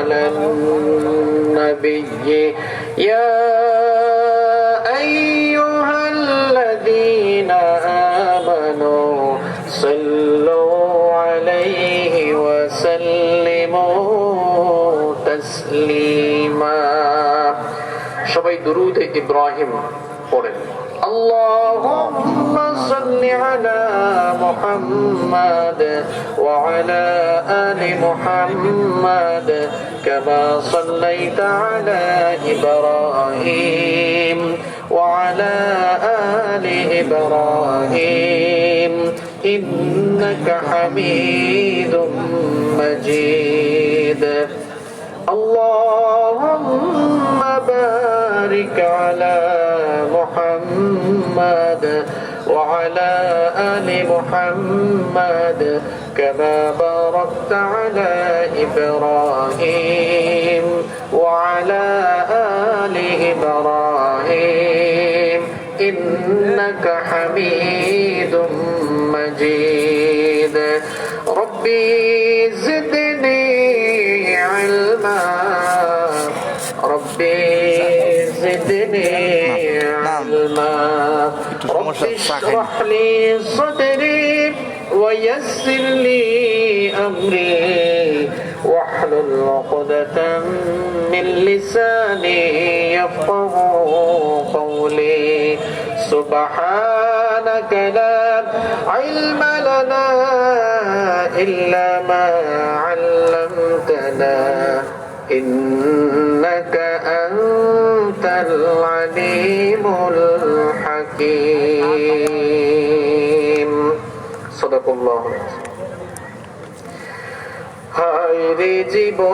على النبي يا أيها الذين آمنوا صلوا عليه وسلموا تسليما সবাই দুরূদ ইব্রাহিম পড়েন اللهم صل على محمد وعلى آل محمد كما صليت على إبراهيم وعلى آل إبراهيم إنك حميد مجيد اللهم بارك على محمد وعلى آل محمد كما باركت على إبراهيم وعلى آل إبراهيم إنك حميد مجيد ربي زدني علما ربي زدني علما رب اشرح لي صدري ويسر لي أمري واحلل عقدة من لساني يفقه قولي سبحانك لا علم لنا إلا ما علمتنا إنك أنت العليم الحكيم صدق الله হায় রে জীবন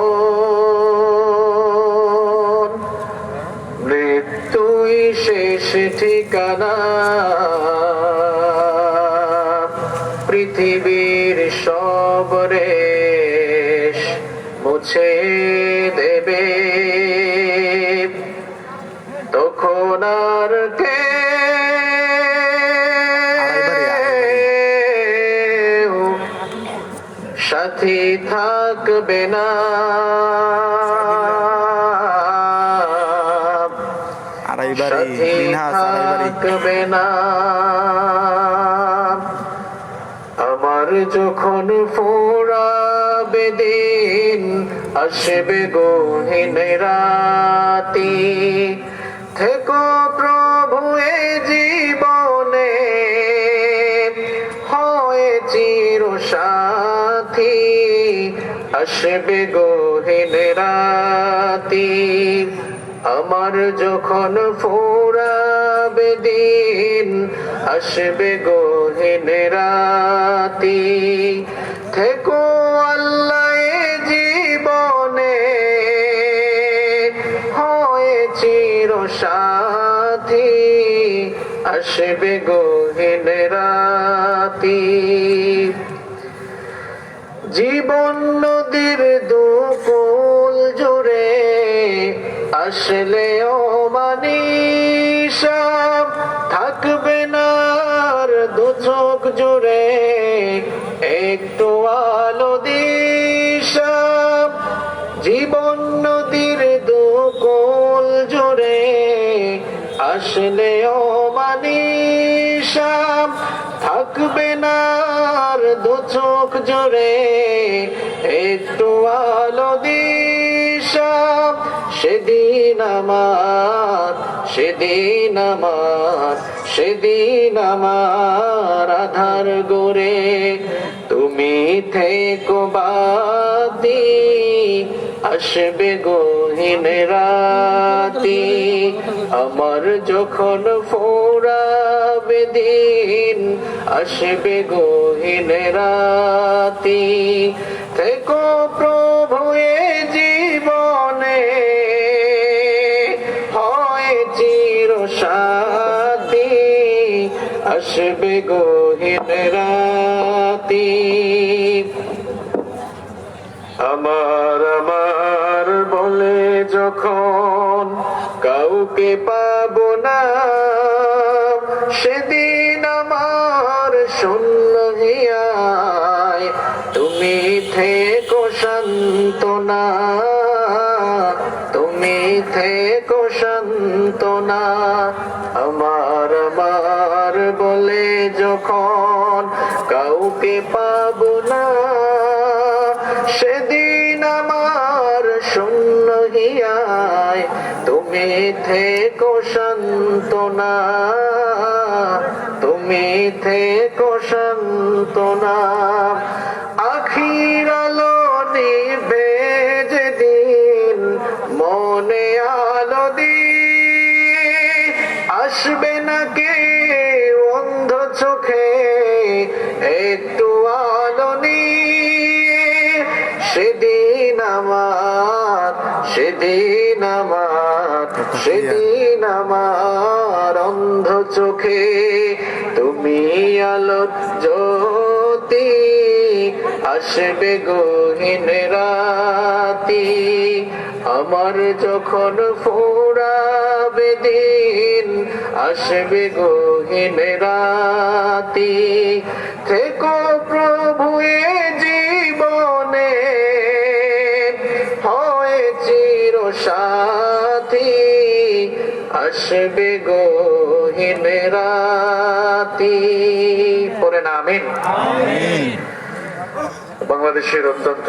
মৃত্যুই শেষ ঠিকানা পৃথিবীর সব রেশ মুছে দেবে তখন আর কে সাথী থাকবে না সাথী থাকবে না আমার যখন ফুরাবে দিন আসবে গহীন রাতি থেকো প্রভু এ জীবনে হয় চির সাথী আসবে গহীন রাতি আমার যখন ফুরাবে দিন আসবে গহীন রাতি থেকো আল্লাহ এ জীবনে হয় চির সাথী আসবে গহীন রাতি জীবন নদীর দুকুল জুড়ে আসলেও মানিসা থাকবে না আর দু চোখ জুড়ে একটু আলো দিশা জীবন নদীর দুকুল জুড়ে আসলেও মানিসা থাকবে না আর দু চোখ জুড়ে একটু আলো দিশা সেদিন আমার আধার গোরে তুমি থেকো বাতি আসবে গহীন রাতি আমার যখন ফুরাবে দিন আসবে গহীন রাতি থেকো প্রভু এ জীবনে হয় চির সাথী আসবে গহীন রাতি আমার বলে যখন কাউকে পাবো না সেদিন আমার শূন্য হিয়ায় তুমি থেকো সান্ত্বনা তুমি থেকো সান্ত্বনা। আমার আমার বলে যখন কাউকে পাবো না, সেদিন আমার শূন্য হিয়ায় তুমি থেকো সান্ত্বনা, তুমি থেকো সান্ত্বনা। আখির আলো নিভে যেদিন মনে আলো দিয়ে, আসবে না কে অন্ধ চোখে একটু আলো নিয়ে। সেদিন আমার, সেদিন আমার, সেদিন আমার অন্ধ চোখে তুমি আলো জ্যোতি, আসবে গহীন রাতি। আমার যখন ফুরাবে দিন, আসবে গহীন রাতি। থেকো প্রভু এ জীবনে, হয় চির সাথী, আসবে গহীন রাতি। পড়েন আমিন। বাংলাদেশের অত্যন্ত